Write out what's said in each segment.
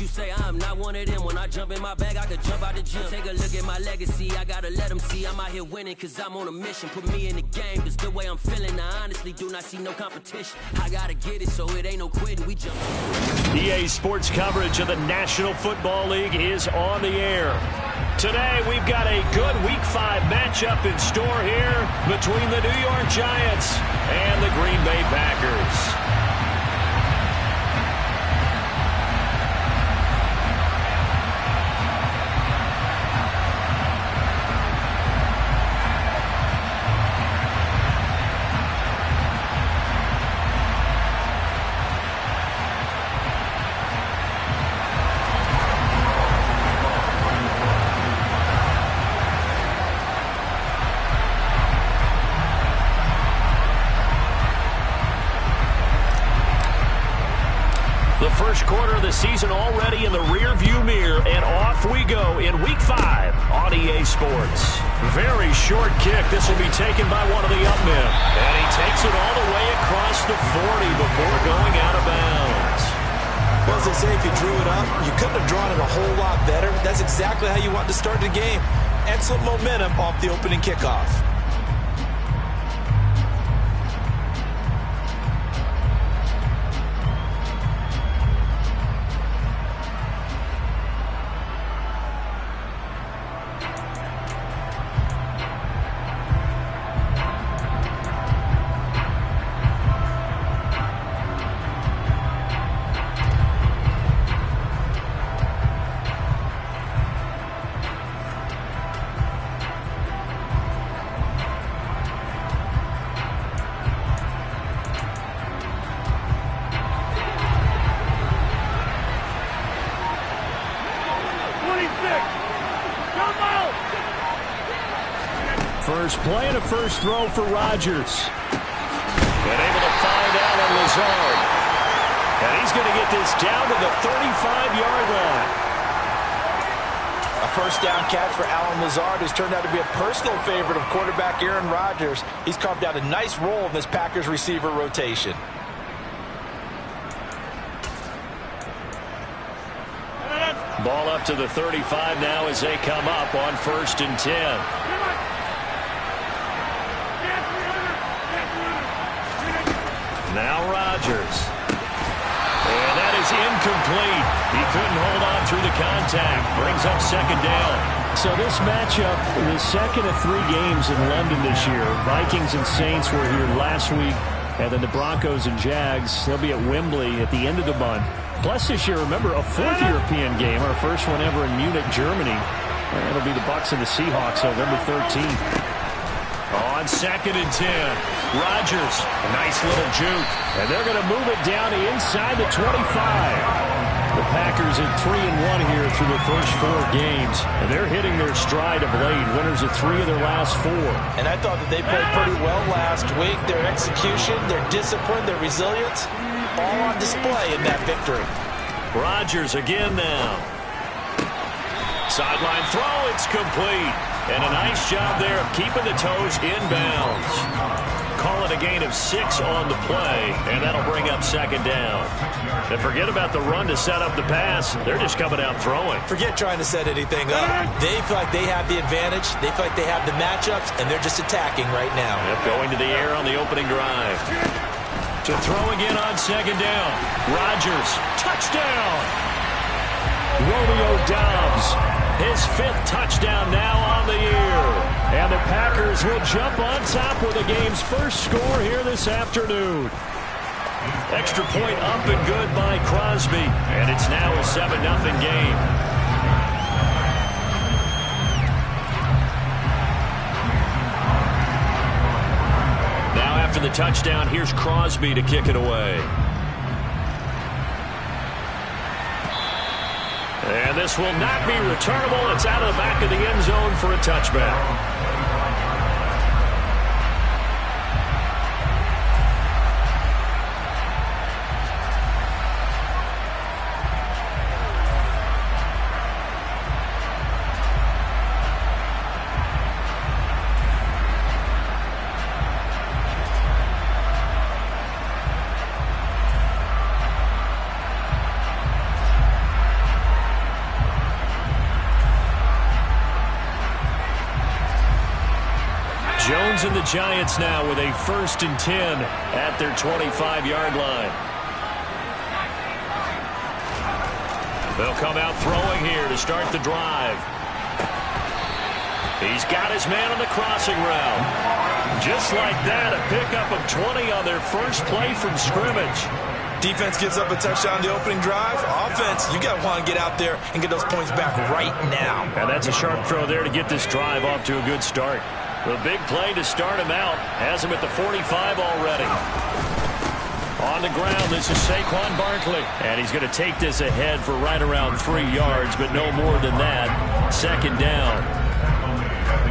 you say I'm not one of them. When I jump in my bag, I could jump out the gym. Take a look at my legacy, I gotta let them see I'm out here winning, cause I'm on a mission. Put me in the game, cause the way I'm feeling, I honestly do not see no competition. I gotta get it, so it ain't no quitting, we jump. EA Sports coverage of the National Football League is on the air. Today, we've got a good Week 5 matchup in store here between the New York Giants and the Green Bay Packers. First quarter of the season already in the rear-view mirror, and off we go in Week 5 on EA Sports. Very short kick. This will be taken by one of the up men. And he takes it all the way across the 40 before going out of bounds. Well, as they say, if you drew it up, you couldn't have drawn it a whole lot better. That's exactly how you want to start the game. Excellent momentum off the opening kickoff. First play and a first throw for Rodgers. And able to find Allen Lazard. And he's going to get this down to the 35-yard line. A first down catch for Allen Lazard, who's turned out to be a personal favorite of quarterback Aaron Rodgers. He's carved out a nice role in this Packers receiver rotation. Ball up to the 35 now as they come up on 1st and 10. Now Rodgers. And that is incomplete. He couldn't hold on through the contact. Brings up 2nd down. So this matchup, the second of 3 games in London this year. Vikings and Saints were here last week. And then the Broncos and Jags, they'll be at Wembley at the end of the month. Plus this year, remember, a 4th European game, our first one ever in Munich, Germany. And it'll be the Bucs and the Seahawks November 13th. On 2nd and 10, Rodgers, a nice little juke, and they're going to move it down to inside the 25. The Packers at 3-1 here through the first 4 games, and they're hitting their stride of late, winners of 3 of their last 4. And I thought that they played pretty well last week. Their execution, their discipline, their resilience, all on display in that victory. Rodgers again now. Sideline throw, it's complete. And a nice job there of keeping the toes inbounds. Call it a gain of 6 on the play, and that'll bring up 2nd down. And forget about the run to set up the pass. They're just coming out throwing. Forget trying to set anything up. They feel like they have the advantage. They feel like they have the matchups, and they're just attacking right now. Yep, going to the air on the opening drive. To throw again on 2nd down. Rodgers, touchdown! Romeo Doubs, his 5th touchdown now on the year. And the Packers will jump on top with the game's first score here this afternoon. Extra point up and good by Crosby. And it's now a 7-0 game. Now after the touchdown, here's Crosby to kick it away. And this will not be returnable. It's out of the back of the end zone for a touchback. and the Giants now with a 1st and 10 at their 25-yard line. They'll come out throwing here to start the drive. He's got his man on the crossing route. Just like that, a pickup of 20 on their first play from scrimmage. Defense gives up a touchdown the opening drive. Offense, you got to want to get out there and get those points back right now. And that's a sharp throw there to get this drive off to a good start. The big play to start him out has him at the 45 already. On the ground, this is Saquon Barkley. And he's going to take this ahead for right around 3 yards, but no more than that. 2nd down.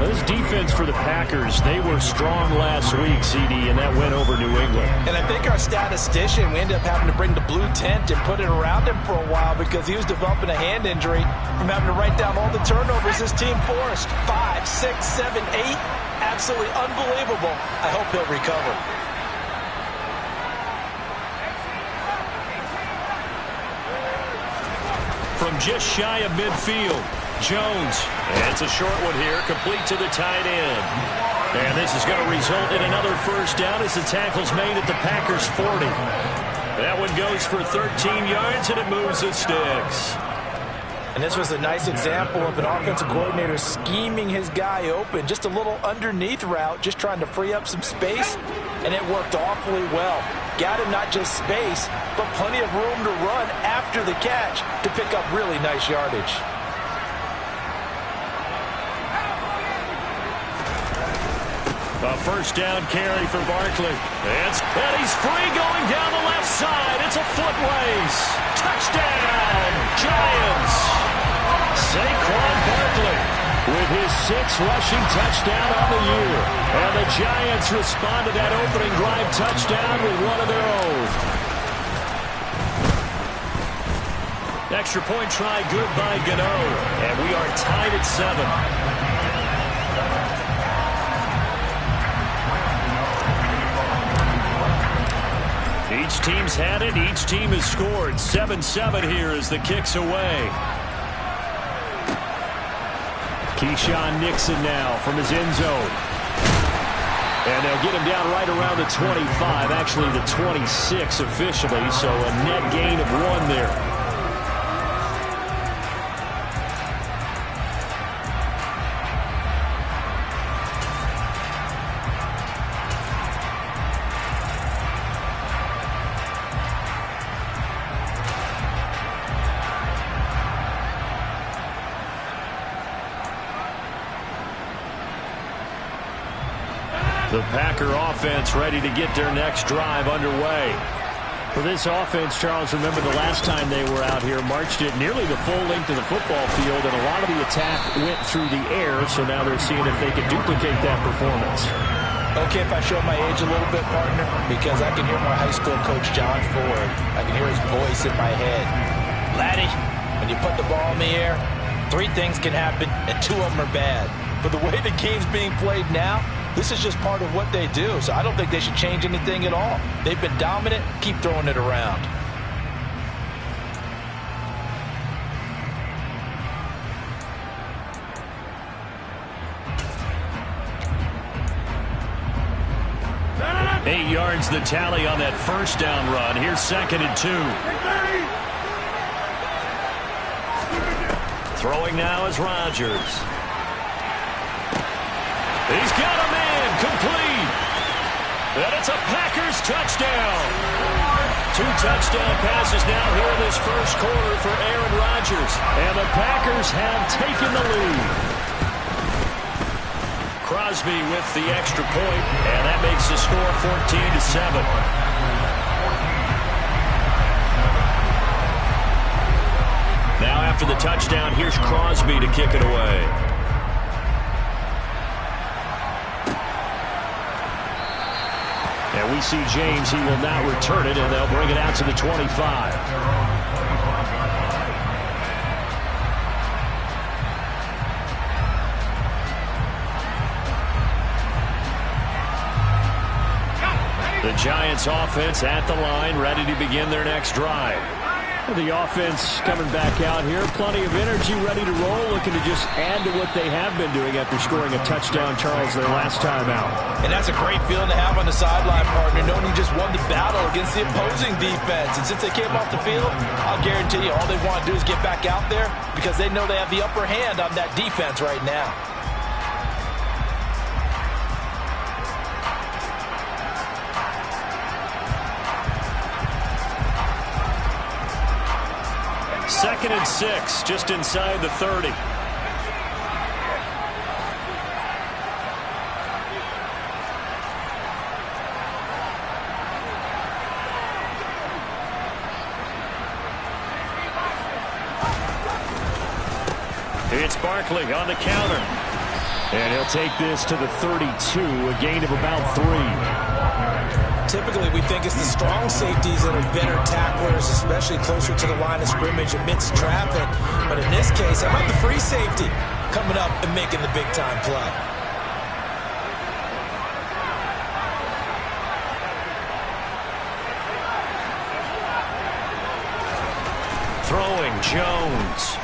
This defense for the Packers, they were strong last week, CD, and that went over New England. And I think our statistician, we ended up having to bring the blue tent and put it around him for a while because he was developing a hand injury from having to write down all the turnovers this team forced. 5, 6, 7, 8. Absolutely unbelievable. I hope he'll recover. From just shy of midfield, Jones. And it's a short one here, complete to the tight end. And this is going to result in another 1st down as the tackle's made at the Packers' 40. That one goes for 13 yards, and it moves the sticks. And this was a nice example of an offensive coordinator scheming his guy open. Just a little underneath route, just trying to free up some space, and it worked awfully well. Got him not just space, but plenty of room to run after the catch to pick up really nice yardage. A 1st down carry for Barkley. And he's free going down the left side. It's a foot race. Touchdown, Giants. Saquon Barkley with his 6th rushing touchdown on the year. And the Giants respond to that opening drive touchdown with one of their own. Extra point try good by Gano. And we are tied at 7. Each team's had it. Each team has scored. 7-7 here as the kick's away. Keyshawn Nixon now from his end zone. And they'll get him down right around the 25, actually the 26 officially, so a net gain of 1 there. The Packer offense ready to get their next drive underway. For this offense, Charles, remember the last time they were out here, marched it nearly the full length of the football field, and a lot of the attack went through the air, so now they're seeing if they can duplicate that performance. Okay, if I show my age a little bit, partner, because I can hear my high school coach, John Ford. I can hear his voice in my head. Laddie, when you put the ball in the air, 3 things can happen, and 2 of them are bad. But the way the game's being played now, this is just part of what they do, so I don't think they should change anything at all. They've been dominant. Keep throwing it around. Eight yards the tally on that 1st down run. Here's 2nd and 2. Throwing now is Rodgers. He's got a man complete. And it's a Packers touchdown. 2 touchdown passes now here in this 1st quarter for Aaron Rodgers. And the Packers have taken the lead. Crosby with the extra point, and that makes the score 14-7. Now after the touchdown, here's Crosby to kick it away. And we see James, he will not return it, and they'll bring it out to the 25. The Giants offense at the line, ready to begin their next drive. The offense coming back out here. Plenty of energy, ready to roll, looking to just add to what they have been doing after scoring a touchdown, Charles, their last time out. And that's a great feeling to have on the sideline, partner, knowing you just won the battle against the opposing defense. And since they came off the field, I'll guarantee you all they want to do is get back out there because they know they have the upper hand on that defense right now. Second and 6, just inside the 30. It's Barkley on the counter. And he'll take this to the 32, a gain of about 3. Typically, we think it's the strong safeties that are better tacklers, especially closer to the line of scrimmage amidst traffic. But in this case, how about the free safety coming up and making the big-time play? Throwing Jones.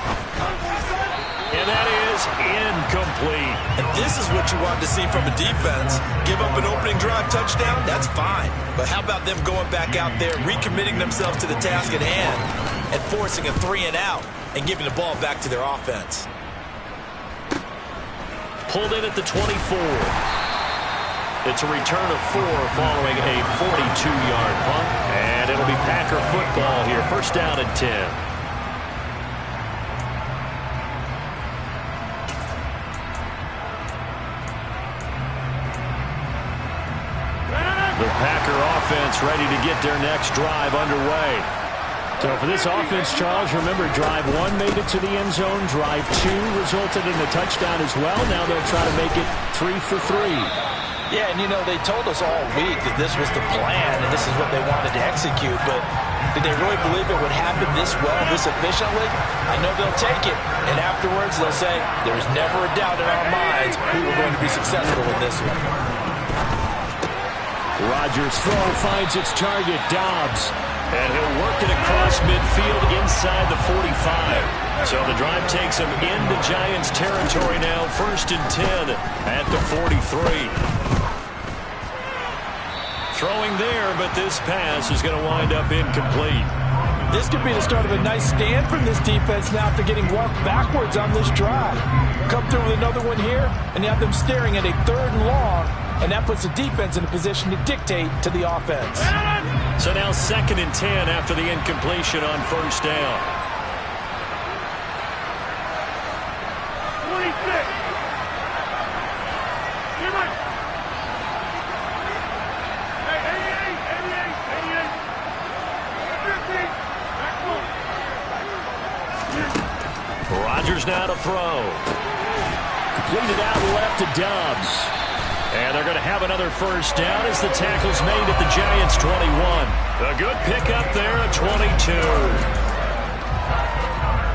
And that is incomplete. And this is what you want to see from a defense. Give up an opening drive touchdown, that's fine. But how about them going back out there, recommitting themselves to the task at hand, and forcing a 3-and-out and giving the ball back to their offense? Pulled in at the 24. It's a return of 4 following a 42-yard punt. And it'll be Packer football here. First down and 10. The Packer offense ready to get their next drive underway. So for this offense, Charles, remember, drive 1 made it to the end zone. Drive 2 resulted in a touchdown as well. Now they'll try to make it 3 for 3. Yeah, and you know, they told us all week that this was the plan and this is what they wanted to execute. But did they really believe it would happen this well, this efficiently? I know they'll take it. And afterwards, they'll say, there's never a doubt in our minds who we're going to be successful in this one. Rodgers' throw finds its target, Dobbs. And he'll work it across midfield inside the 45. So the drive takes him into Giants territory now. First and 10 at the 43. Throwing there, but this pass is going to wind up incomplete. This could be the start of a nice stand from this defense now after getting walked backwards on this drive. Come through with another one here, and you have them staring at a 3rd and long, and that puts the defense in a position to dictate to the offense. So now 2nd and 10 after the incompletion on first down. 26. Rodgers now to throw. Completed out left to Dobbs. And they're going to have another first down as the tackle's made at the Giants' 21. A good pickup there at 22.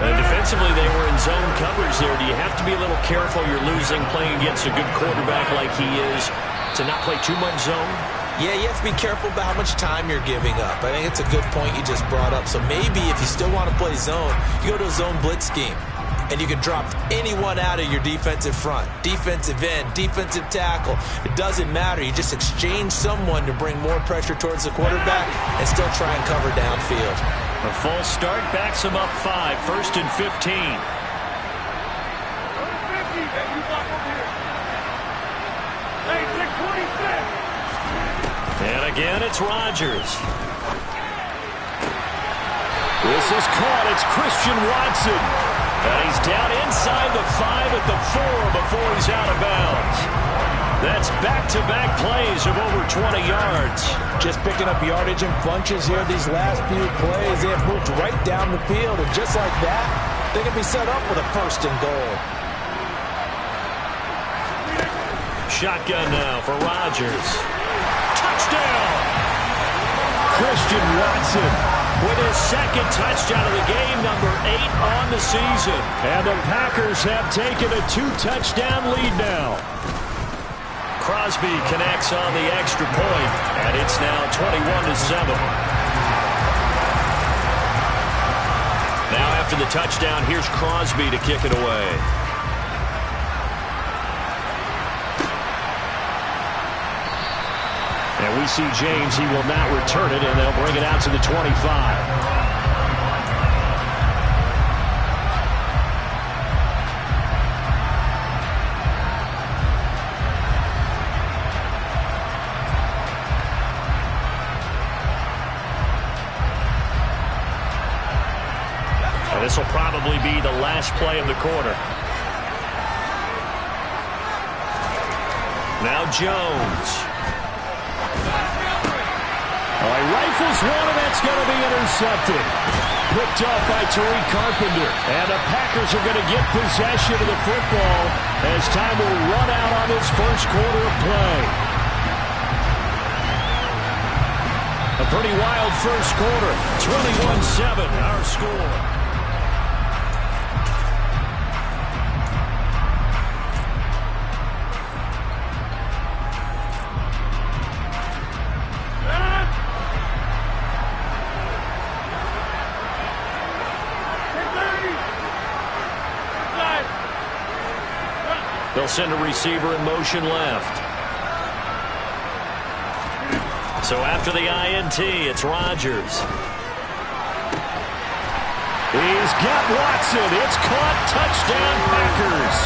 And defensively, they were in zone coverage there. Do you have to be a little careful? You're losing playing against a good quarterback like he is to not play too much zone? Yeah, you have to be careful about how much time you're giving up. I think it's a good point you just brought up. So maybe if you still want to play zone, you go to a zone blitz scheme. And you can drop anyone out of your defensive front. Defensive end, defensive tackle. It doesn't matter. You just exchange someone to bring more pressure towards the quarterback and still try and cover downfield. A false start backs him up 5. First and 15. And again, it's Rodgers. This is caught. It's Christian Watson. And he's down inside the 5 at the 4 before he's out of bounds. That's back-to-back plays of over 20 yards. Just picking up yardage in bunches here these last few plays. They have moved right down the field, and just like that, they can be set up with a 1st and goal. Shotgun now for Rodgers. Touchdown! Christian Watson with his 2nd touchdown of the game, number 8 on the season. And the Packers have taken a 2-touchdown lead now. Crosby connects on the extra point, and it's now 21-7. after the touchdown. Here's Crosby to kick it away. And we see James. He will not return it, and they'll bring it out to the 25. This will probably be the last play of the quarter. Now Jones. He rifles one, and that's going to be intercepted. Picked off by Tariq Carpenter. And the Packers are going to get possession of the football as time will run out on this first quarter of play. A pretty wild first quarter. 21-7, our score. They'll send a receiver in motion left. So after the INT, it's Rodgers. He's got Watson. It's caught. Touchdown, Packers.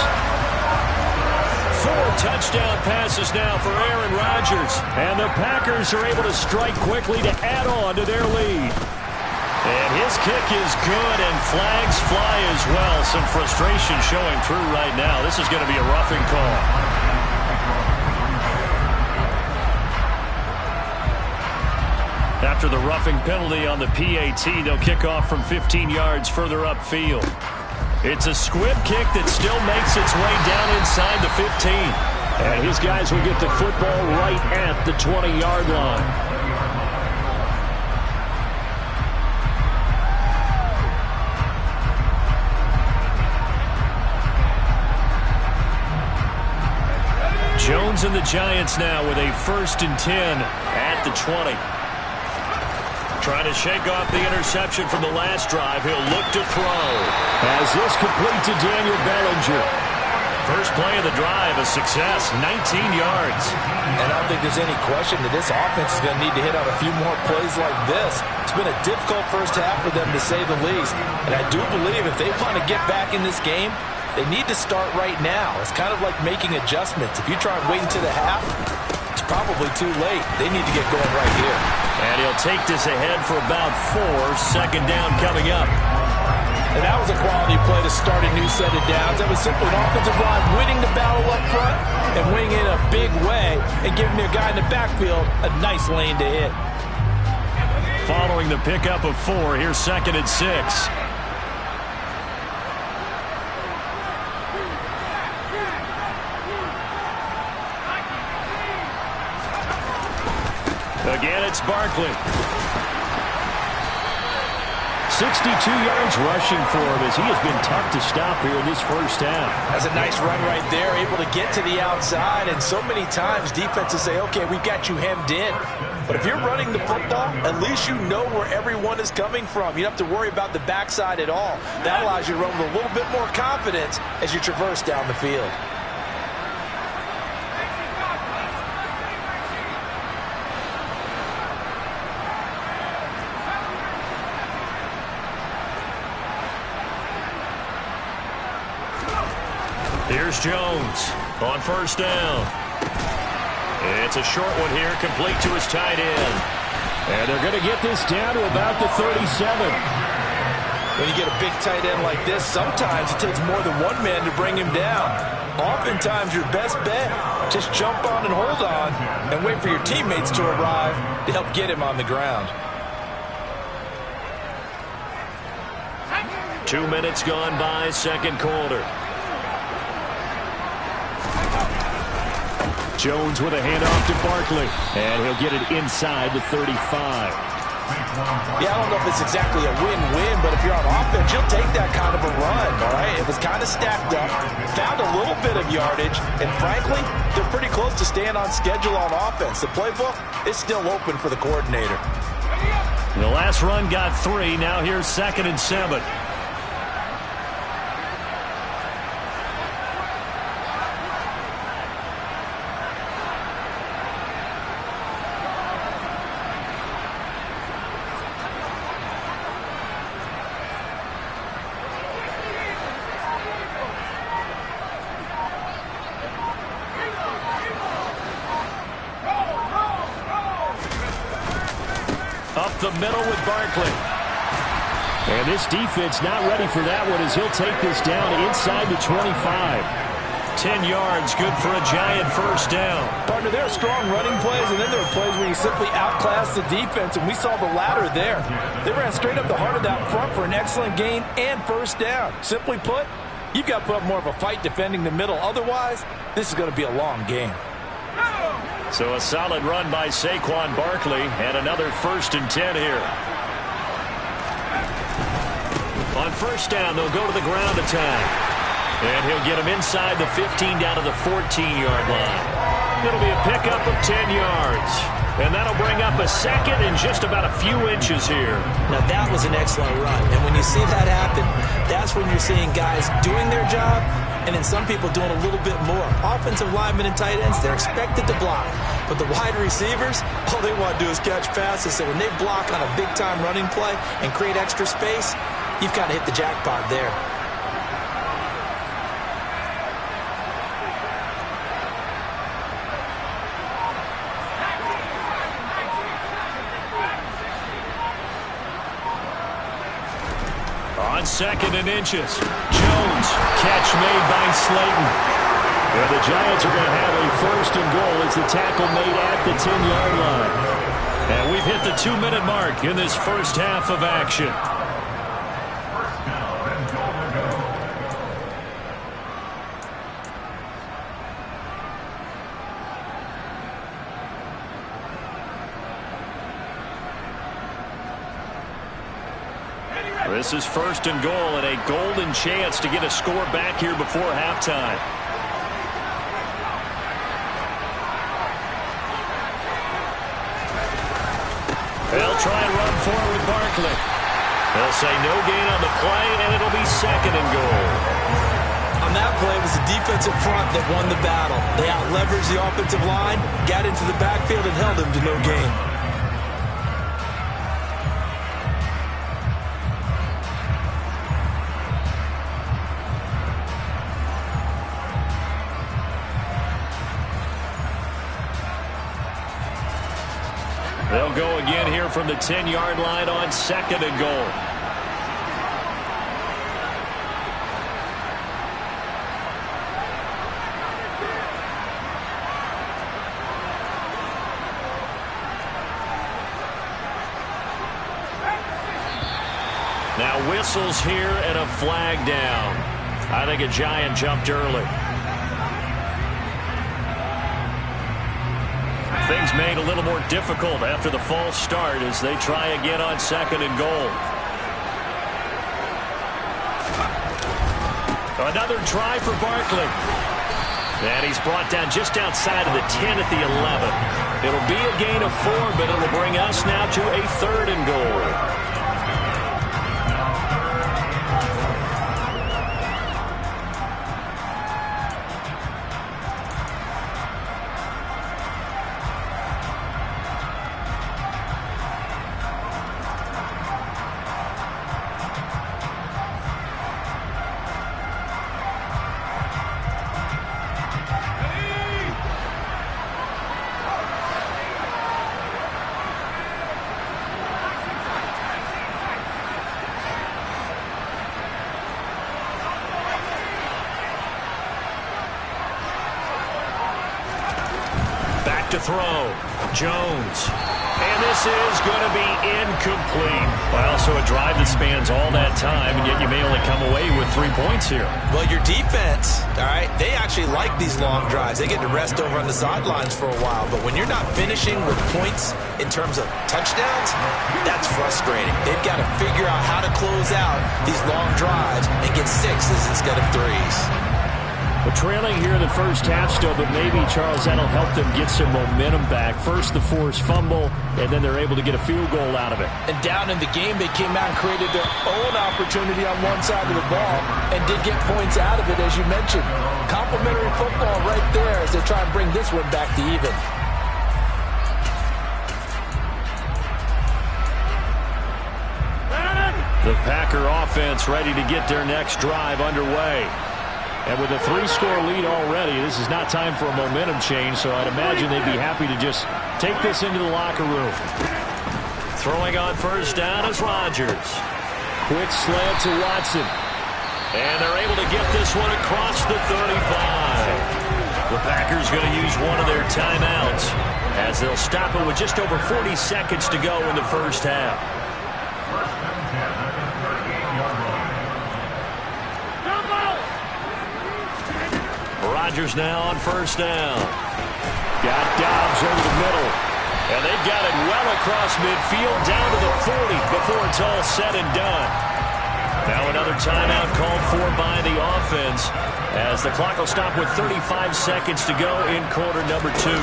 4 touchdown passes now for Aaron Rodgers. And the Packers are able to strike quickly to add on to their lead. And his kick is good, and flags fly as well. Some frustration showing through right now. This is going to be a roughing call. After the roughing penalty on the PAT, they'll kick off from 15 yards further upfield. It's a squib kick that still makes its way down inside the 15. And his guys will get the football right at the 20-yard line. Jones and the Giants now with a 1st and 10 at the 20. Trying to shake off the interception from the last drive. He'll look to throw. As this complete to Daniel Bellinger. First play of the drive, a success, 19 yards. And I don't think there's any question that this offense is going to need to hit on a few more plays like this. It's been a difficult first half for them, to say the least. And I do believe if they want to get back in this game, they need to start right now. It's kind of like making adjustments. If you try and wait until the half, it's probably too late. They need to get going right here. And he'll take this ahead for about 4. Second down coming up. And that was a quality play to start a new set of downs. That was simply an offensive line winning the battle up front and winning in a big way and giving their guy in the backfield a nice lane to hit. Following the pickup of 4, here's 2nd and 6. Again, it's Barkley. 62 yards rushing for him as he has been tough to stop here in this first half. That's a nice run right there, able to get to the outside. And so many times defenses say, okay, we've got you hemmed in. But if you're running the football, at least you know where everyone is coming from. You don't have to worry about the backside at all. That allows you to run with a little bit more confidence as you traverse down the field. Here's Jones on first down. It's a short one here, complete to his tight end. And they're going to get this down to about the 37. When you get a big tight end like this, sometimes it takes more than one man to bring him down. Oftentimes, your best bet, just jump on and hold on and wait for your teammates to arrive to help get him on the ground. 2 minutes gone by, second quarter. Jones with a handoff to Barkley. And he'll get it inside the 35. Yeah, I don't know if it's exactly a win-win, but if you're on offense, you'll take that kind of a run, all right? It was kind of stacked up, found a little bit of yardage, and frankly, they're pretty close to staying on schedule on offense. The playbook is still open for the coordinator. The last run got 3. Now here's 2nd and 7. up the middle with Barkley. And this defense not ready for that one as he'll take this down inside the 25. 10 yards, good for a Giant first down. Partner, there are strong running plays, and then there are plays where you simply outclass the defense, and we saw the latter there. They ran straight up the heart of that front for an excellent gain and first down. Simply put, you've got to put up more of a fight defending the middle. Otherwise, this is going to be a long game. So a solid run by Saquon Barkley, and another 1st and 10 here. On first down, they'll go to the ground attack. And he'll get him inside the 15 down to the 14-yard line. It'll be a pickup of 10 yards. And that'll bring up a second and just about a few inches here. Now, that was an excellent run. And when you see that happen, that's when you're seeing guys doing their job and then some people doing a little bit more. Offensive linemen and tight ends, they're expected to block. But the wide receivers, all they want to do is catch passes. So when they block on a big-time running play and create extra space, you've got to hit the jackpot there. On 2nd and inches, Jones, catch made by Slayton. And the Giants are going to have a 1st and goal as the tackle made at the 10-yard line. And we've hit the 2-minute mark in this first half of action. This is 1st and goal and a golden chance to get a score back here before halftime. They'll try and run forward with Barkley. They'll say no gain on the play, and it'll be 2nd and goal. On that play, it was the defensive front that won the battle. They out-leveraged the offensive line, got into the backfield, and held them to no gain. They'll go again here from the 10-yard line on 2nd and goal. Now whistles here and a flag down. I think a Giant jumped early. Things made a little more difficult after the false start as they try again on 2nd and goal. Another try for Barkley. And he's brought down just outside of the 10 at the 11. It'll be a gain of 4, but it'll bring us now to a 3rd and goal. To throw. Jones. And this is going to be incomplete. Well, so a drive that spans all that time, and yet you may only come away with 3 points here. Well, your defense, all right, they actually like these long drives. They get to rest over on the sidelines for a while. But when you're not finishing with points in terms of touchdowns, that's frustrating. They've got to figure out how to close out these long drives and get 6s instead of 3s. Well, trailing here in the first half still, but maybe, Charles, that'll help them get some momentum back. First, the forced fumble, and then they're able to get a field goal out of it. And down in the game, they came out and created their own opportunity on one side of the ball and did get points out of it, as you mentioned. Complimentary football right there as they try and bring this one back to even. The Packer offense ready to get their next drive underway. And with a 3-score lead already, this is not time for a momentum change, so I'd imagine they'd be happy to just take this into the locker room. Throwing on first down is Rodgers. Quick slant to Watson. And they're able to get this one across the 35. The Packers going to use one of their timeouts as they'll stop it with just over 40 seconds to go in the first half. Rodgers now on first down. Got Dobbs over the middle. And they've got it well across midfield down to the 40 before it's all said and done. Now another timeout called for by the offense as the clock will stop with 35 seconds to go in quarter number 2.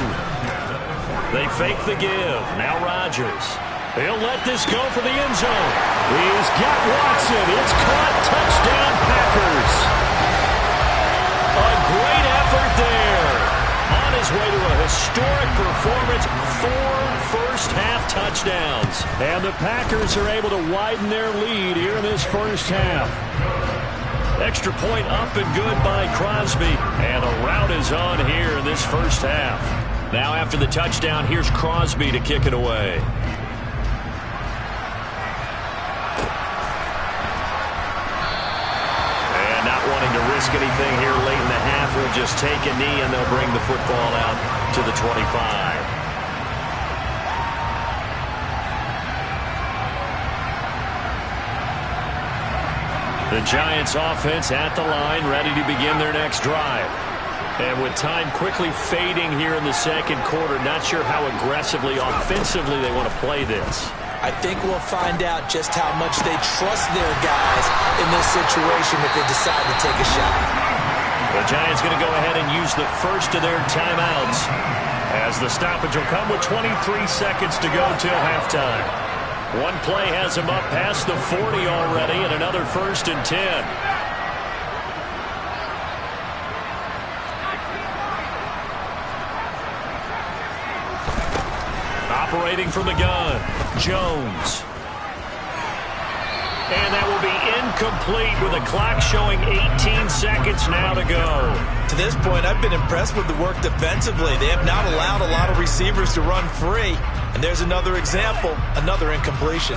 They fake the give. Now Rodgers. He'll let this go for the end zone. He's got Watson. It's caught. Touchdown, Packers. A great effort there. On his way to a historic performance, 4 first-half touchdowns. And the Packers are able to widen their lead here in this first half. Extra point up and good by Crosby. And the route is on here in this first half. Now after the touchdown, here's Crosby to kick it away. And not wanting to risk anything here late in the half, will just take a knee and they'll bring the football out to the 25. The Giants offense at the line, ready to begin their next drive. And with time quickly fading here in the second quarter, not sure how aggressively, offensively they want to play this. I think we'll find out just how much they trust their guys in this situation if they decide to take a shot. The Giants going to go ahead and use the first of their timeouts as the stoppage will come with 23 seconds to go till halftime. One play has him up past the 40 already, and another 1st and 10. Operating from the gun, Jones. And that will be incomplete with the clock showing 18 seconds now to go. To this point, I've been impressed with the work defensively. They have not allowed a lot of receivers to run free. And there's another example, another incompletion.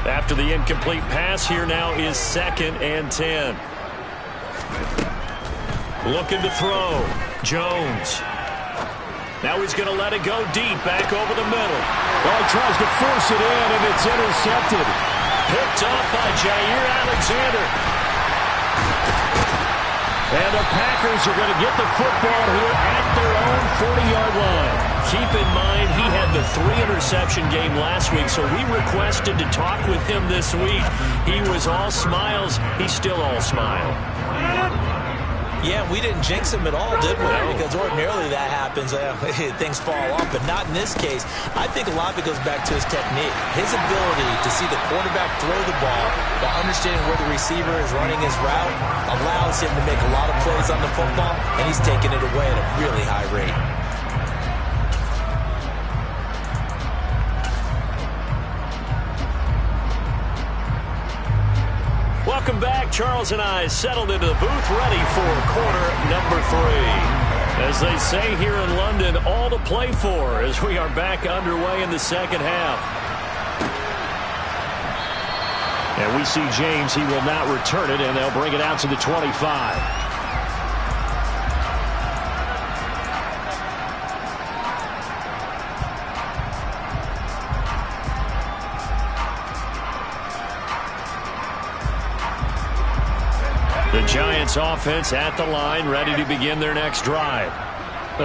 After the incomplete pass, here now is 2nd and 10. Looking to throw. Jones. Now he's going to let it go deep, back over the middle. Oh, he tries to force it in, and it's intercepted. Picked up by Jair Alexander. And the Packers are going to get the football here at their own 40-yard line. Keep in mind, he had the 3-interception game last week, so we requested to talk with him this week. He was all smiles. He's still all smile. Yeah, we didn't jinx him at all, did we? Because ordinarily that happens, things fall off, but not in this case. I think a lot of it goes back to his technique. His ability to see the quarterback throw the ball while understanding where the receiver is running his route allows him to make a lot of plays on the football, and he's taking it away at a really high rate. Welcome back. Charles and I settled into the booth, ready for quarter number 3. As they say here in London, all to play for as we are back underway in the second half. And we see James. He will not return it, and they'll bring it out to the 25. The Giants offense at the line, ready to begin their next drive.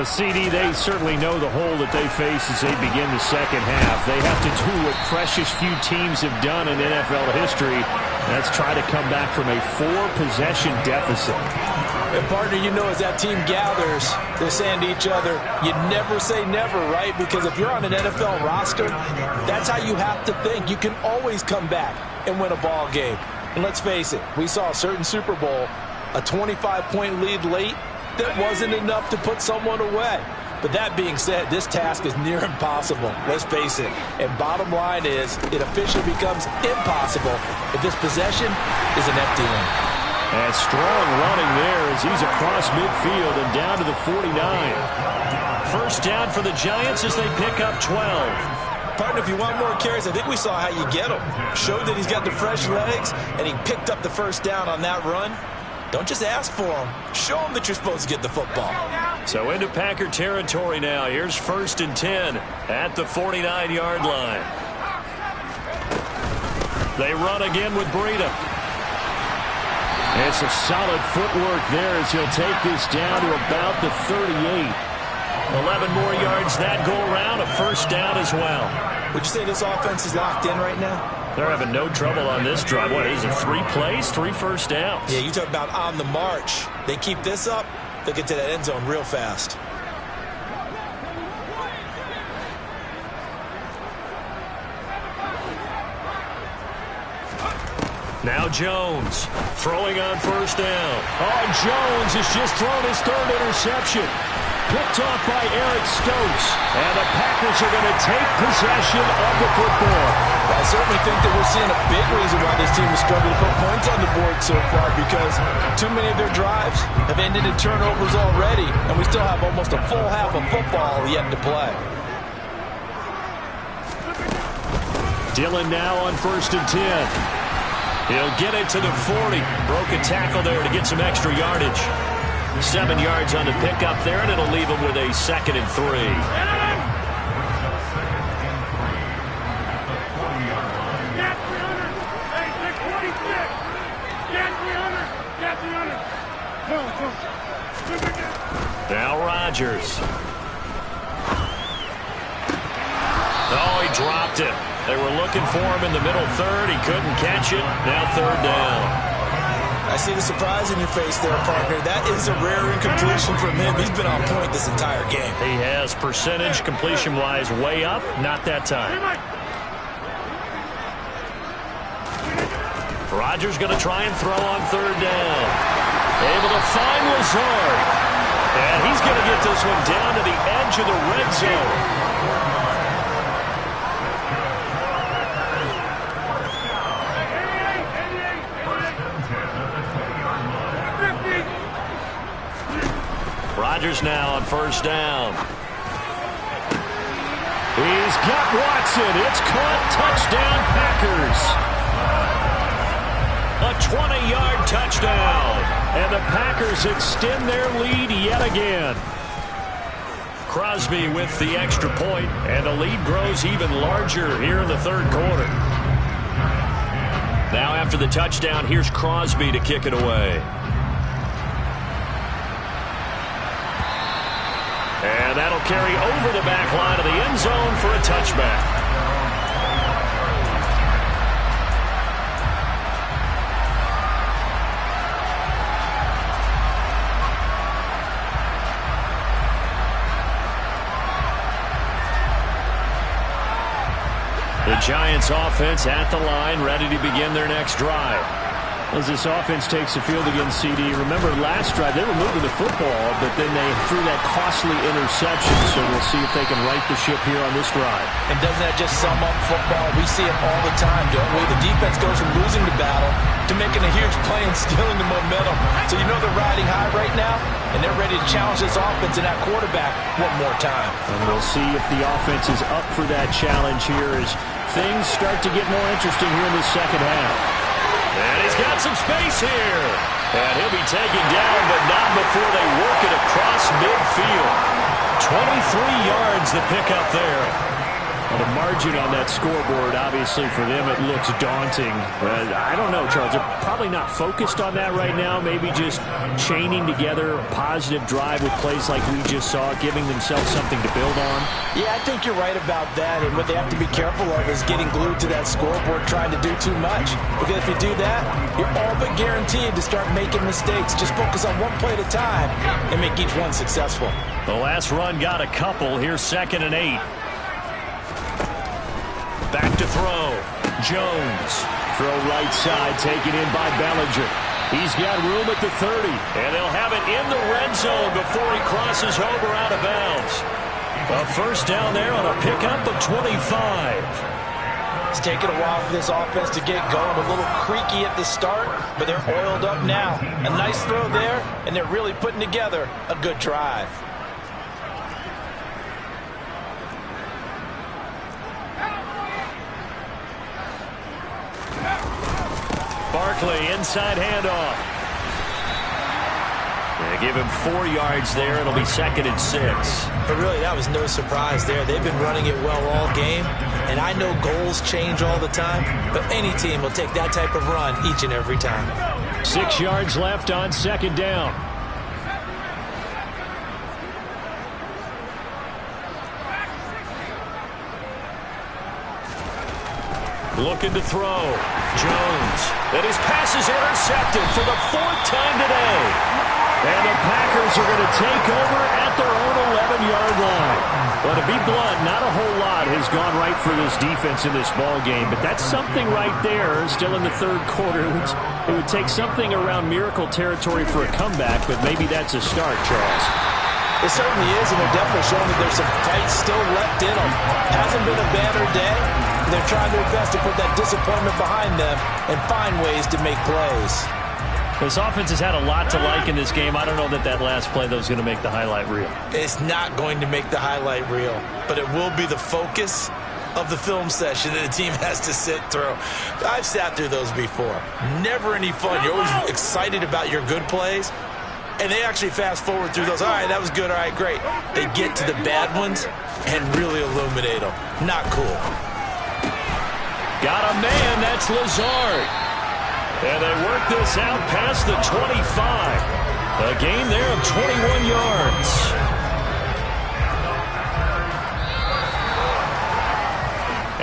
CD, they certainly know the hole that they face as they begin the second half. They have to do what precious few teams have done in NFL history. That's try to come back from a 4-possession deficit. And partner, you know, as that team gathers, they're saying to each other, you never say never, right? Because if you're on an NFL roster, that's how you have to think. You can always come back and win a ball game. And let's face it, we saw a certain Super Bowl, a 25-point lead late that wasn't enough to put someone away. But that being said, this task is near impossible. Let's face it. And bottom line is, it officially becomes impossible if this possession is an empty one. And strong running there as he's across midfield and down to the 49. first down for the Giants as they pick up 12. Partner, if you want more carries, I think we saw how you get him. Showed that he's got the fresh legs, and he picked up the first down on that run. Don't just ask for him. Show him that you're supposed to get the football. So into Packer territory now. Here's 1st and 10 at the 49-yard line. They run again with Breida. It's a solid footwork there as he'll take this down to about the 38. 11 more yards that go around, a first down as well. Would you say this offense is locked in right now? They're having no trouble on this drive. What is it, 3 plays, 3 first downs? Yeah, you talk about on the march. They keep this up, they'll get to that end zone real fast. Now Jones throwing on first down. Oh, Jones has just thrown his 3rd interception. Picked off by Eric Stokes. And the Packers are going to take possession of the football. I certainly think that we're seeing a big reason why this team has struggled to put points on the board so far, because too many of their drives have ended in turnovers already, and we still have almost a full half of football yet to play. Dillon now on 1st and 10. He'll get it to the 40. Broke a tackle there to get some extra yardage. 7 yards on the pickup there, and it'll leave him with a 2nd and 3. Now Rodgers. Oh, he dropped it. They were looking for him in the middle 3rd. He couldn't catch it. Now 3rd down. I see the surprise in your face there, partner. That is a rare incompletion from him. He's been on point this entire game. He has. Percentage completion-wise way up. Not that time. Rodgers going to try and throw on 3rd down. Able to find Lazard. And he's going to get this one down to the edge of the red zone. Rodgers now on 1st down. He's got Watson. It's caught. Touchdown, Packers. A 20-yard touchdown. And the Packers extend their lead yet again. Crosby with the extra point, and the lead grows even larger here in the 3rd quarter. Now after the touchdown, here's Crosby to kick it away. And that'll carry over the back line of the end zone for a touchback. The Giants offense at the line, ready to begin their next drive. As this offense takes the field against CD, remember last drive they were moving the football, but then they threw that costly interception, so we'll see if they can right the ship here on this drive. And doesn't that just sum up football? We see it all the time, don't we? The defense goes from losing the battle to making a huge play and stealing the momentum. So you know they're riding high right now, and they're ready to challenge this offense and that quarterback one more time. And we'll see if the offense is up for that challenge here as things start to get more interesting here in the 2nd half. And he's got some space here. And he'll be taken down, but not before they work it across midfield. 23 yards the pickup there. Well, the margin on that scoreboard, obviously for them, it looks daunting. But I don't know, Charles. They're probably not focused on that right now. Maybe just chaining together a positive drive with plays like we just saw, giving themselves something to build on. Yeah, I think you're right about that. And what they have to be careful of is getting glued to that scoreboard trying to do too much. Because if you do that, you're all but guaranteed to start making mistakes. Just focus on one play at a time and make each one successful. The last run got a couple. Here's 2nd and 8. Back to throw. Jones. Throw right side, taken in by Bellinger. He's got room at the 30. And they'll have it in the red zone before he crosses over out of bounds. A first down there on a pickup of 25. It's taken a while for this offense to get going. A little creaky at the start, but they're oiled up now. A nice throw there, and they're really putting together a good drive. Barkley, inside handoff. They give him 4 yards there. It'll be 2nd and 6. But really, that was no surprise there. They've been running it well all game, and I know goals change all the time, but any team will take that type of run each and every time. 6 yards left on 2nd down. Looking to throw. Jones. And his pass is intercepted for the 4th time today. And the Packers are going to take over at their own 11-yard line. Well, to be blunt, not a whole lot has gone right for this defense in this ball game, but that's something right there. Still in the 3rd quarter. It would take something around miracle territory for a comeback, but maybe that's a start, Charles. It certainly is, and they're definitely showing that there's some fight still left in them. Hasn't been a banner day. They're trying their best to put that disappointment behind them and find ways to make plays. This offense has had a lot to like in this game. I don't know that last play, though, is going to make the highlight reel. It's not going to make the highlight reel, but it will be the focus of the film session that the team has to sit through. I've sat through those before. Never any fun. You're always excited about your good plays, and they actually fast forward through those. All right, that was good. All right, great. They get to the bad ones and really illuminate them. Not cool. Got a man. That's Lazard. And they work this out past the 25. A gain there of 21 yards.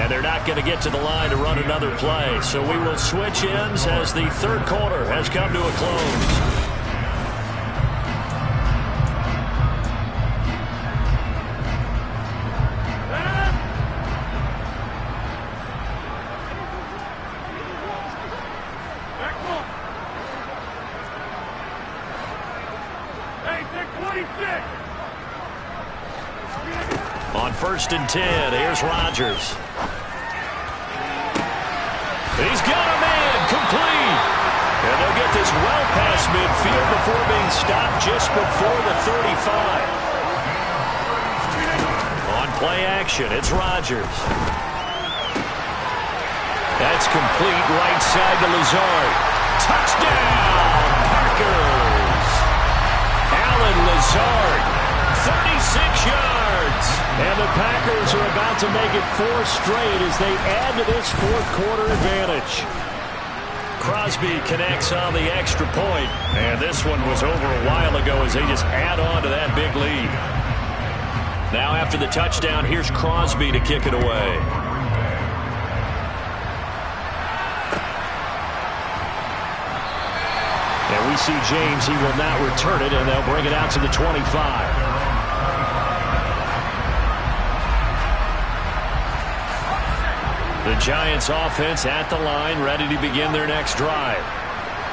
And they're not going to get to the line to run another play. So we will switch ends as the 3rd quarter has come to a close. On 1st and 10, here's Rodgers. He's got a man, complete. And they'll get this well past midfield before being stopped just before the 35. On play action, it's Rodgers. That's complete right side to Lazard. Touchdown, Packers. Alan Lazard, 36 yards. And the Packers are about to make it 4 straight as they add to this 4th quarter advantage. Crosby connects on the extra point, and this one was over a while ago as they just add on to that big lead. Now after the touchdown, here's Crosby to kick it away. And we see James, he will not return it, and they'll bring it out to the 25. The Giants offense at the line, ready to begin their next drive.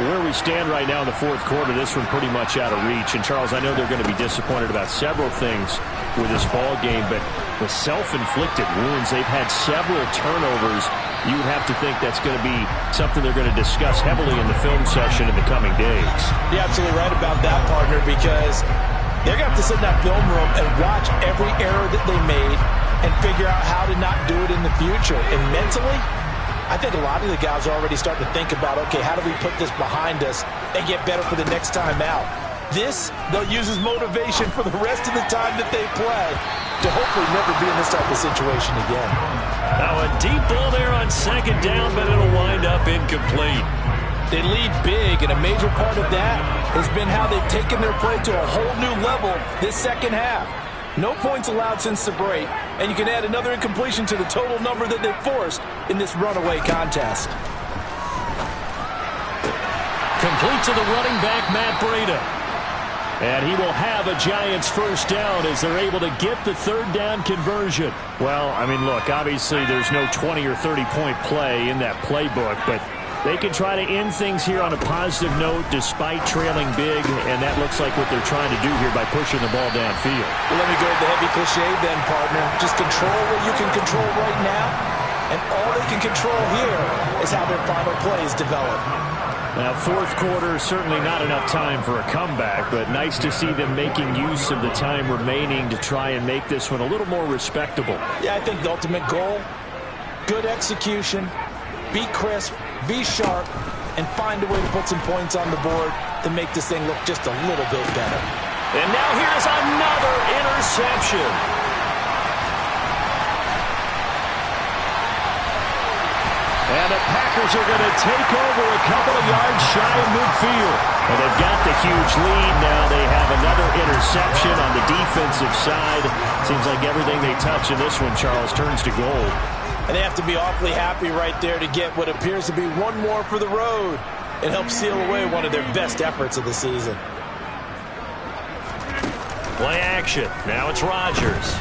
Where we stand right now in the 4th quarter, this one pretty much out of reach. And, Charles, I know they're going to be disappointed about several things with this ball game, but with self-inflicted wounds, they've had several turnovers. You would have to think that's going to be something they're going to discuss heavily in the film session in the coming days. You're absolutely right about that, partner, because they're going to have to sit in that film room and watch every error that they made and figure out how to not do it in the future. And mentally, I think a lot of the guys are already starting to think about, okay, how do we put this behind us and get better for the next time out? This, they'll use as motivation for the rest of the time that they play to hopefully never be in this type of situation again. Now a deep ball there on 2nd down, but it'll wind up incomplete. They lead big, and a major part of that has been how they've taken their play to a whole new level this 2nd half. No points allowed since the break, and you can add another incompletion to the total number that they've forced in this runaway contest. Complete to the running back, Matt Breida. And he will have a Giants 1st down as they're able to get the 3rd down conversion. Well, I mean, look, obviously there's no 20 or 30-point play in that playbook, but they can try to end things here on a positive note despite trailing big, and that looks like what they're trying to do here by pushing the ball downfield. Well, let me go with the heavy cliche then, partner. Just control what you can control right now, and all they can control here is how their final plays develop. Now, 4th quarter, certainly not enough time for a comeback, but nice to see them making use of the time remaining to try and make this one a little more respectable. Yeah, I think the ultimate goal, good execution, be crisp, be sharp, and find a way to put some points on the board to make this thing look just a little bit better. And now here's another interception. And the Packers are going to take over a couple of yards shy of midfield. And they've got the huge lead. Now they have another interception on the defensive side. Seems like everything they touch in this one, Charles, turns to gold. And they have to be awfully happy right there to get what appears to be one more for the road. It helps seal away one of their best efforts of the season. Play action. Now it's Rodgers.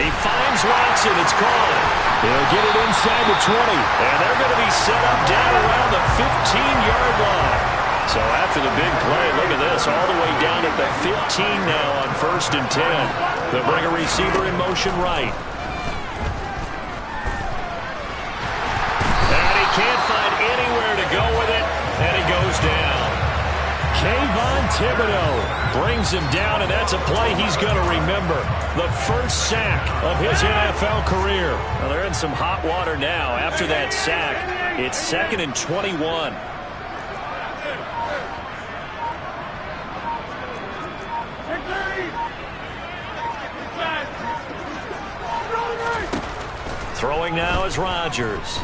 He finds Watson. It's caught. He'll get it inside the 20. And they're going to be set up down around the 15-yard line. So after the big play, look at this, all the way down at the 15 now on 1st and 10. They'll bring a receiver in motion right. And he can't find anywhere to go with it, and he goes down. Kayvon Thibodeau brings him down, and that's a play he's going to remember. The first sack of his NFL career. Well, they're in some hot water now. After that sack, it's 2nd and 21. Throwing now is Rodgers.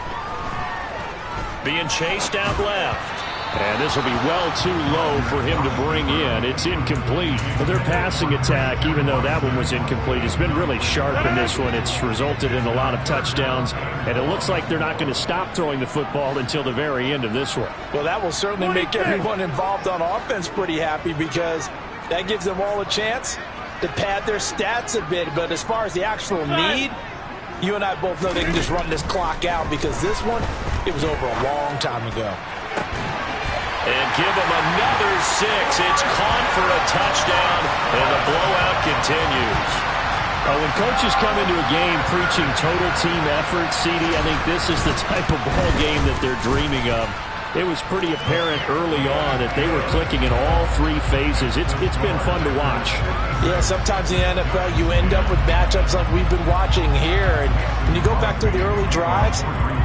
Being chased out left. And this will be well too low for him to bring in. It's incomplete. But their passing attack, even though that one was incomplete, has been really sharp in this one. It's resulted in a lot of touchdowns. And it looks like they're not going to stop throwing the football until the very end of this one. Well, that will certainly make everyone involved on offense pretty happy because that gives them all a chance to pad their stats a bit. But as far as the actual need, you and I both know they can just run this clock out because this one, it was over a long time ago. And give them another 6. It's caught for a touchdown, and the blowout continues. When coaches come into a game preaching total team effort, CD, I think this is the type of ball game that they're dreaming of. It was pretty apparent early on that they were clicking in all 3 phases. It's been fun to watch. Yeah, sometimes in the NFL you end up with matchups like we've been watching here. And when you go back through the early drives,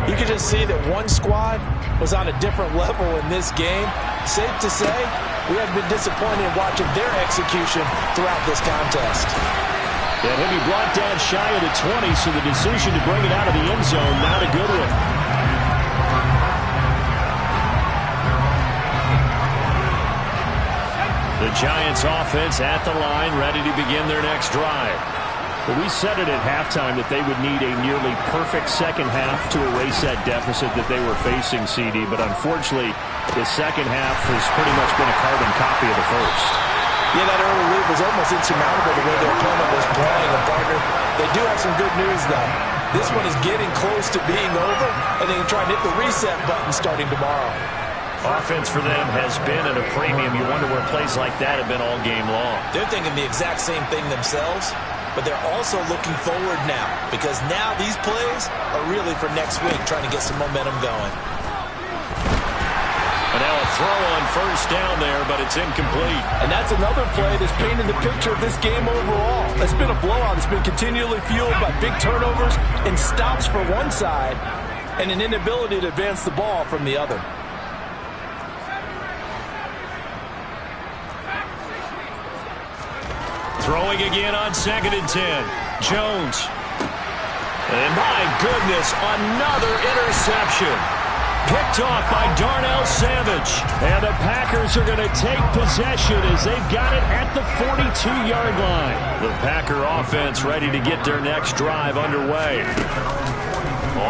you can just see that one squad was on a different level in this game. Safe to say, we have been disappointed in watching their execution throughout this contest. And he'll be brought down shy of the 20, so the decision to bring it out of the end zone, not a good one. The Giants offense at the line, ready to begin their next drive. Well, we said it at halftime that they would need a nearly perfect second half to erase that deficit that they were facing, CD. But unfortunately, the second half has pretty much been a carbon copy of the first. Yeah, that early lead was almost insurmountable the way their opponent was playing. And partner, they do have some good news, though. This one is getting close to being over, and they can try and hit the reset button starting tomorrow. Offense for them has been at a premium. You wonder where plays like that have been all game long. They're thinking the exact same thing themselves, but they're also looking forward now because now these plays are really for next week, trying to get some momentum going. And now a throw on first down there, but it's incomplete. And that's another play that's painted the picture of this game overall. It's been a blowout. It's been continually fueled by big turnovers and stops for one side and an inability to advance the ball from the other. Throwing again on 2nd and 10. Jones. And my goodness, another interception. Picked off by Darnell Savage. And the Packers are going to take possession as they've got it at the 42-yard line. The Packer offense ready to get their next drive underway.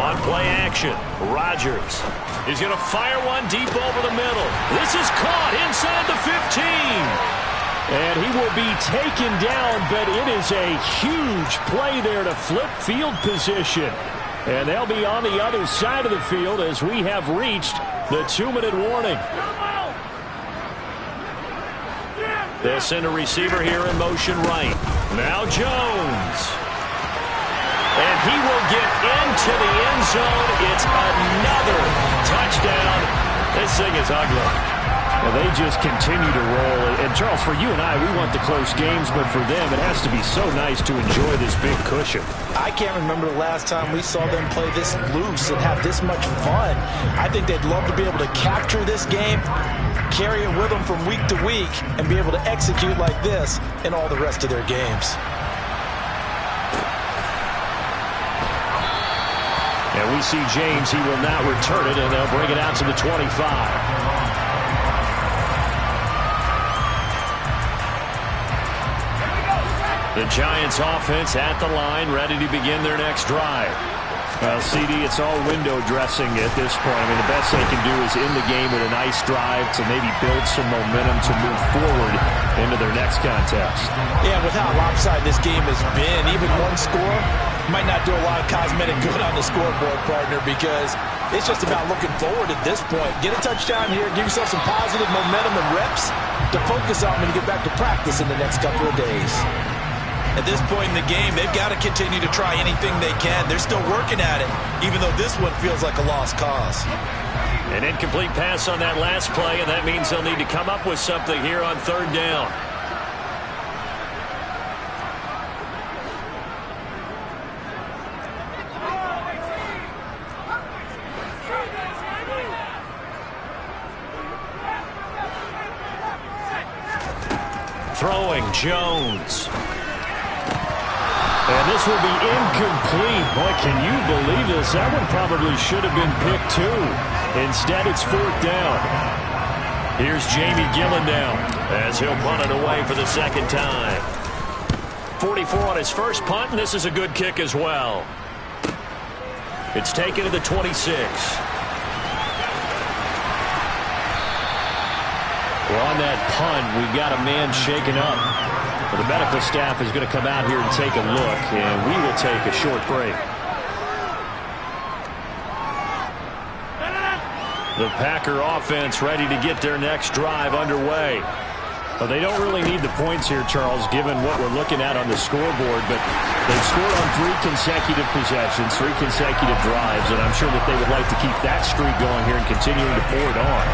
On play action, Rodgers. He's going to fire one deep over the middle. This is caught inside the 15. And he will be taken down, but it is a huge play there to flip field position. And they'll be on the other side of the field as we have reached the 2-minute warning. They'll send a receiver here in motion right. Now Jones. And he will get into the end zone. It's another touchdown This thing is ugly. Well, they just continue to roll. And, Charles, for you and I, we want the close games, but for them, it has to be so nice to enjoy this big cushion. I can't remember the last time we saw them play this loose and have this much fun. I think they'd love to be able to capture this game, carry it with them from week to week, and be able to execute like this in all the rest of their games. And we see James. He will not return it, and they'll bring it out to the 25. The Giants offense at the line, ready to begin their next drive. Well, CD, it's all window dressing at this point. I mean, the best they can do is end the game with a nice drive to maybe build some momentum to move forward into their next contest. Yeah, with how lopsided this game has been, even one score might not do a lot of cosmetic good on the scoreboard, partner, because it's just about looking forward at this point. Get a touchdown here, give yourself some positive momentum and reps to focus on when you get back to practice in the next couple of days. At this point in the game, they've got to continue to try anything they can. They're still working at it, even though this one feels like a lost cause. An incomplete pass on that last play, and that means they'll need to come up with something here on third down. Throwing, Jones. And this will be incomplete. Boy, can you believe this? That one probably should have been picked too. Instead, it's fourth down. Here's Jamie Gillendown as he'll punt it away for the second time. 44 on his first punt, and this is a good kick as well. It's taken to the 26. Well, on that punt, we've got a man shaken up. Well, the medical staff is going to come out here and take a look, and we will take a short break. The Packer offense ready to get their next drive underway. Well, they don't really need the points here, Charles, given what we're looking at on the scoreboard, but they've scored on 3 consecutive possessions, 3 consecutive drives, and I'm sure that they would like to keep that streak going here and continuing to pour it on.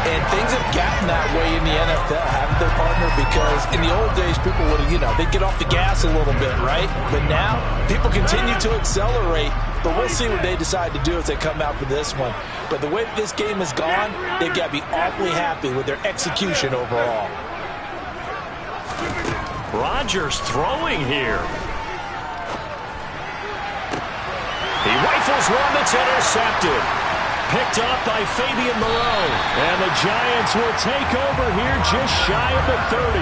And things have gotten that way in the NFL, haven't they, partner? Because in the old days, people would, they'd get off the gas a little bit, right? But now, people continue to accelerate, but we'll see what they decide to do as they come out for this one. But the way this game has gone, they've got to be awfully happy with their execution overall. Rodgers throwing here. He rifles one that's intercepted. Picked up by Fabian Moreau. And the Giants will take over here just shy of the 30.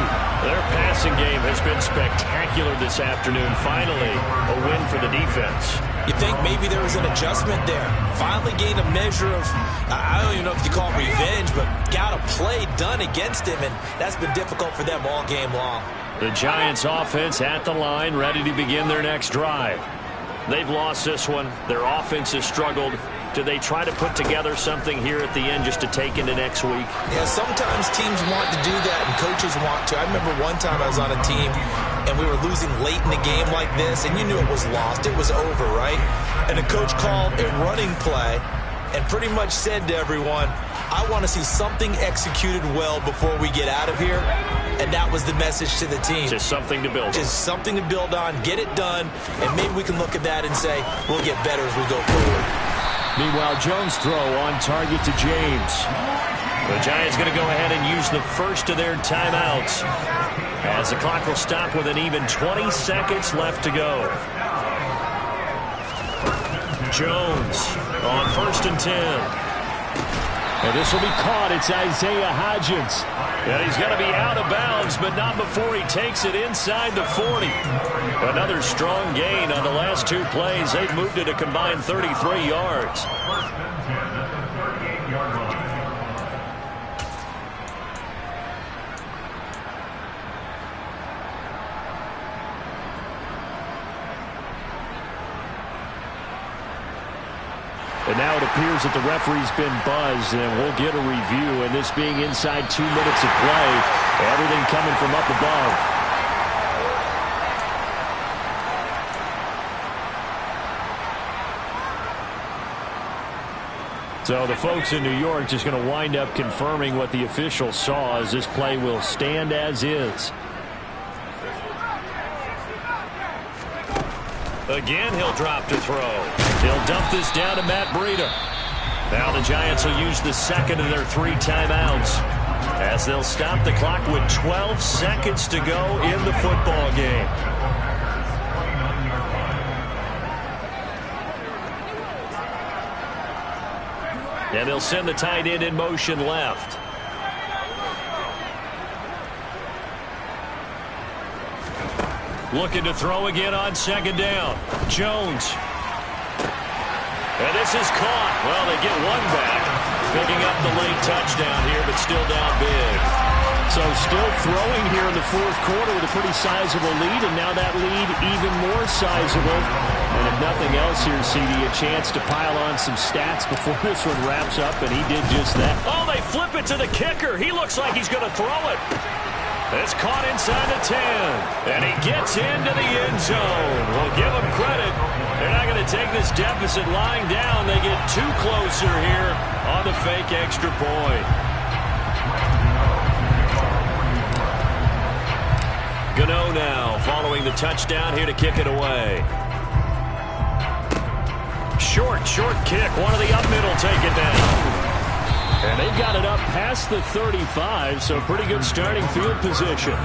Their passing game has been spectacular this afternoon. Finally, a win for the defense. You think maybe there was an adjustment there. Finally gained a measure of, I don't even know if you call it revenge, but got a play done against him, and that's been difficult for them all game long. The Giants offense at the line, ready to begin their next drive. They've lost this one. Their offense has struggled. Do they try to put together something here at the end just to take into next week? Yeah, sometimes teams want to do that and coaches want to. I remember one time I was on a team and we were losing late in the game like this, and you knew it was lost. It was over, right? And the coach called a running play and pretty much said to everyone, I want to see something executed well before we get out of here. And that was the message to the team. Just something to build on. Just something to build on, get it done, and maybe we can look at that and say, we'll get better as we go forward. Meanwhile, Jones' throw on target to James. The Giants going to go ahead and use the first of their timeouts as the clock will stop with an even 20 seconds left to go. Jones on 1st and 10. And this will be caught. It's Isaiah Hodgins. And he's going to be out of bounds, but not before he takes it inside the 40. Another strong gain on the last 2 plays. They've moved it a combined 33 yards. And now it appears that the referee's been buzzed, and we'll get a review. And this being inside 2 minutes of play, everything coming from up above. So the folks in New York just going to wind up confirming what the officials saw, as this play will stand as is. Again, he'll drop to throw. He'll dump this down to Matt Breida. Now the Giants will use the second of their 3 timeouts, as they'll stop the clock with 12 seconds to go in the football game. And they'll send the tight end in motion left. Looking to throw again on second down. Jones. And this is caught. Well, they get one back. Picking up the late touchdown here, but still down big. So still throwing here in the fourth quarter with a pretty sizable lead, and now that lead even more sizable. And if nothing else here, CD, a chance to pile on some stats before this one wraps up, and he did just that. Oh, they flip it to the kicker. He looks like he's going to throw it. It's caught inside the 10, and he gets into the end zone. We'll give him credit. They're not going to take this deficit lying down. They get 2 closer here on the fake extra point. Gano now following the touchdown here to kick it away. Short kick. One of the up middle take it down. And they've got it up past the 35, so pretty good starting field position.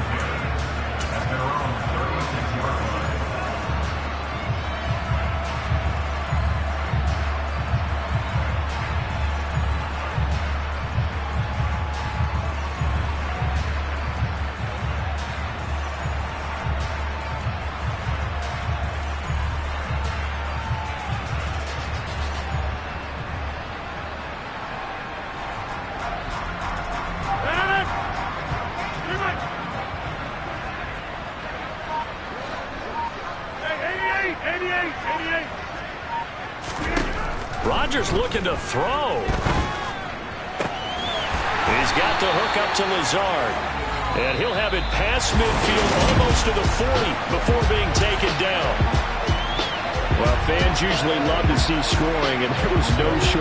Rodgers looking to throw. He's got the hook up to Lazard. And he'll have it past midfield almost to the 40 before being taken down. Well, fans usually love to see scoring, and there was no short.